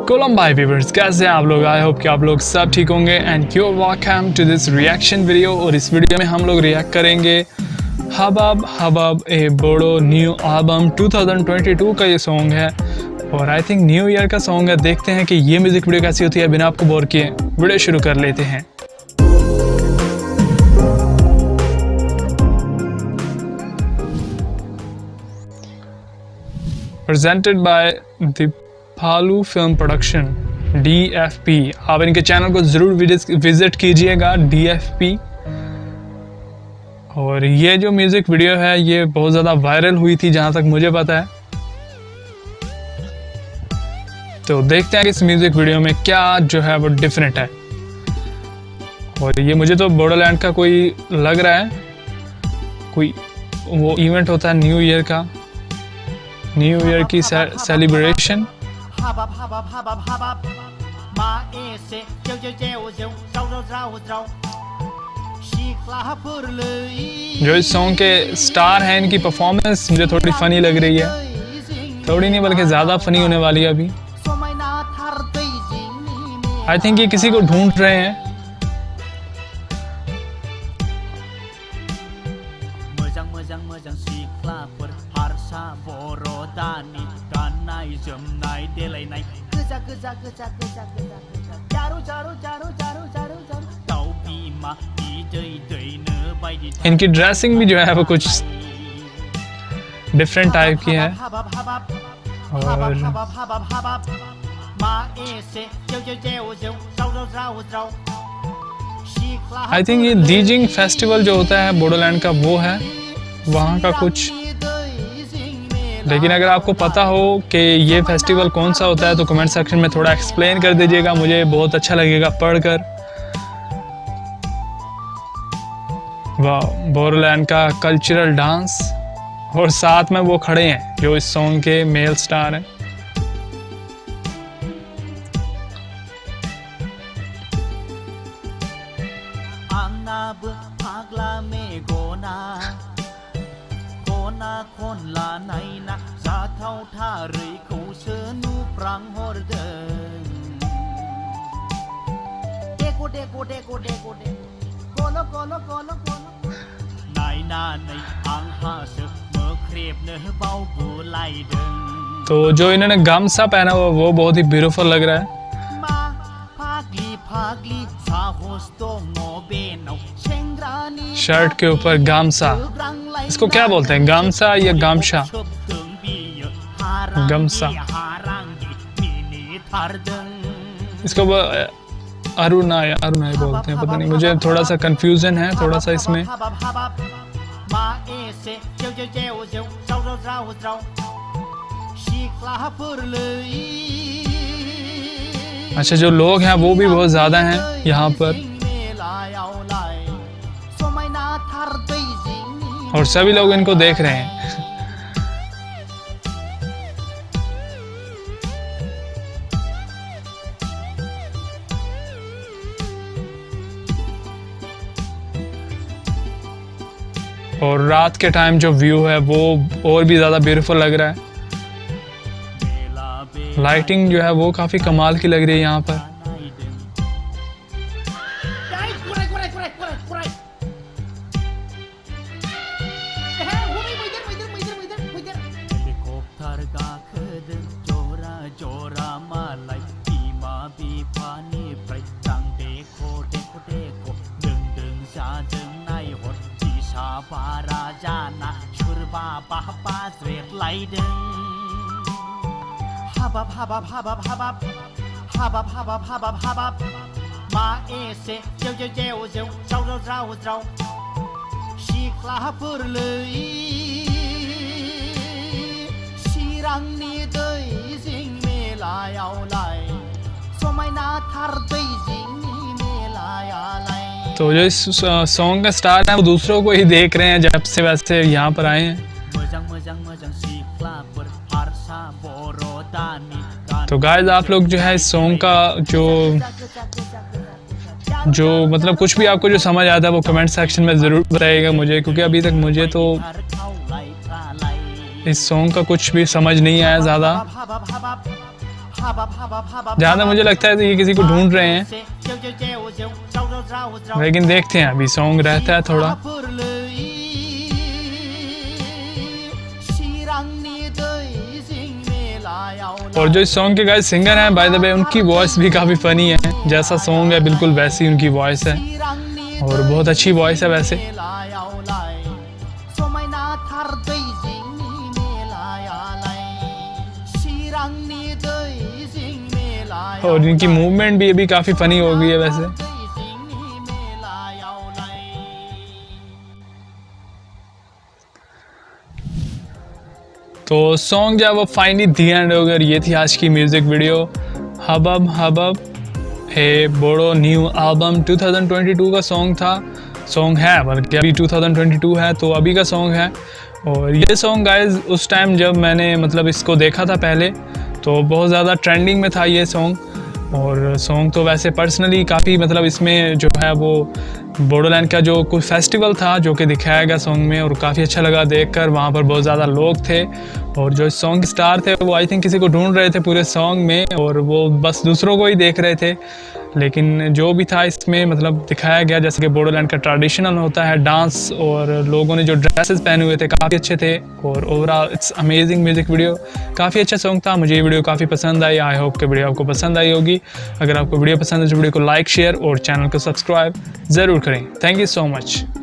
कोलम्बाई viewers, कैसे हैं आप लोग? आई होप कि आप लोग सब ठीक होंगे and you are welcome to this reaction video. और इस वीडियो में हम लोग रिएक्ट करेंगे हबब हबब ए बोडो न्यू एल्बम 2022 का ये सॉन्ग है और आई थिंक न्यू ईयर का सॉन्ग है। देखते हैं कि ये म्यूजिक वीडियो कैसी होती है। बिना आपको बोर किए वीडियो शुरू कर लेते हैं। Presented by the फालू film production DFP। आप इनके चैनल को ज़रूर विजिट कीजिएगा DFP। और ये जो म्यूज़िक वीडियो है ये बहुत ज़्यादा वायरल हुई थी जहाँ तक मुझे पता है। तो देखते हैं कि इस म्यूज़िक वीडियो में क्या जो है वो डिफरेंट है। और ये मुझे तो बोडोलैंड का कोई लग रहा है, कोई वो इवेंट होता है न्यू ईयर का, न्यू ईयर की सेलिब्रेशन। जो इस सॉन्ग के स्टार हैं इनकी परफॉर्मेंस मुझे थोड़ी फनी लग रही है, थोड़ी नहीं बल्कि ज़्यादा फनी होने वाली है अभी। आई थिंक ये किसी को ढूंढ रहे हैं। इनकी ड्रेसिंग भी जो है वो कुछ डिफरेंट टाइप की है। और आई थिंक ये दीजिंग फेस्टिवल जो होता है बोडोलैंड का वो है वहाँ का कुछ। लेकिन अगर आपको पता हो कि ये फेस्टिवल कौन सा होता है तो कमेंट सेक्शन में थोड़ा एक्सप्लेन कर दीजिएगा, मुझे बहुत अच्छा लगेगा पढ़कर। वाह, बोडोलैंड का कल्चरल डांस। और साथ में वो खड़े हैं जो इस सॉन्ग के मेल स्टार हैं। तो जो इन्होंने गामसा पहना हुआ वो बहुत ही ब्यूटीफुल लग रहा है। शर्ट के ऊपर गामसा, इसको क्या बोलते हैं, गामसा या गामशा? गमसा। इसको अरुणाई बोलते हैं, पता नहीं, मुझे थोड़ा सा कंफ्यूजन है थोड़ा सा इसमें। अच्छा, जो लोग हैं वो भी बहुत ज्यादा हैं यहाँ पर और सभी लोग इनको देख रहे हैं। और रात के टाइम जो व्यू है वो और भी ज़्यादा ब्यूटीफुल लग रहा है। लाइटिंग जो है वो काफ़ी कमाल की लग रही है यहाँ पर। तो जो इस सॉन्ग का स्टार है वो दूसरों को ही देख रहे हैं जब से वैसे यहाँ पर आए हैं। तो गाइस, आप लोग जो है इस सॉन्ग का जो मतलब कुछ भी आपको जो समझ आता है वो कमेंट सेक्शन में ज़रूर बताइएगा मुझे, क्योंकि अभी तक मुझे तो इस सॉन्ग का कुछ भी समझ नहीं आया ज़्यादा। जहाँ तक मुझे लगता है तो ये किसी को ढूंढ रहे हैं, लेकिन देखते हैं अभी सॉन्ग रहता है थोड़ा। और जो इस सॉन्ग के गाइस सिंगर हैं बाय द वे, उनकी वॉइस भी काफ़ी फ़नी है, जैसा सॉन्ग है बिल्कुल वैसी उनकी वॉइस है, और बहुत अच्छी वॉइस है वैसे। और इनकी मूवमेंट भी अभी काफ़ी फ़नी हो गई है वैसे। तो सॉन्ग जो है वो फाइनली दी एंड हो गया। ये थी आज की म्यूज़िक वीडियो। हबब हबब ए बोड़ो न्यू एल्बम 2022 का सॉन्ग है, बल्कि अभी 2022 है तो अभी का सॉन्ग है। और ये सॉन्ग गाइज उस टाइम जब मैंने मतलब इसको देखा था पहले, तो बहुत ज़्यादा ट्रेंडिंग में था ये सॉन्ग। और सॉन्ग तो वैसे पर्सनली काफ़ी मतलब इसमें जो है वो बोडोलैंड का जो कोई फेस्टिवल था जो कि दिखाया गया सॉन्ग में, और काफ़ी अच्छा लगा देखकर। वहाँ पर बहुत ज़्यादा लोग थे, और जो सॉन्ग स्टार थे वो आई थिंक किसी को ढूंढ रहे थे पूरे सॉन्ग में, और वो बस दूसरों को ही देख रहे थे। लेकिन जो भी था इसमें मतलब दिखाया गया जैसे कि बोडोलैंड का ट्रेडिशनल होता है डांस, और लोगों ने जो ड्रेसेस पहने हुए थे काफ़ी अच्छे थे। और overall it's amazing music video, काफ़ी अच्छा सॉन्ग था। मुझे ये वीडियो काफ़ी पसंद आई। आई होप कि वीडियो आपको पसंद आई होगी। अगर आपको वीडियो पसंद है तो वीडियो को लाइक, शेयर और चैनल को सब्सक्राइब ज़रूर करें। Thank you so much.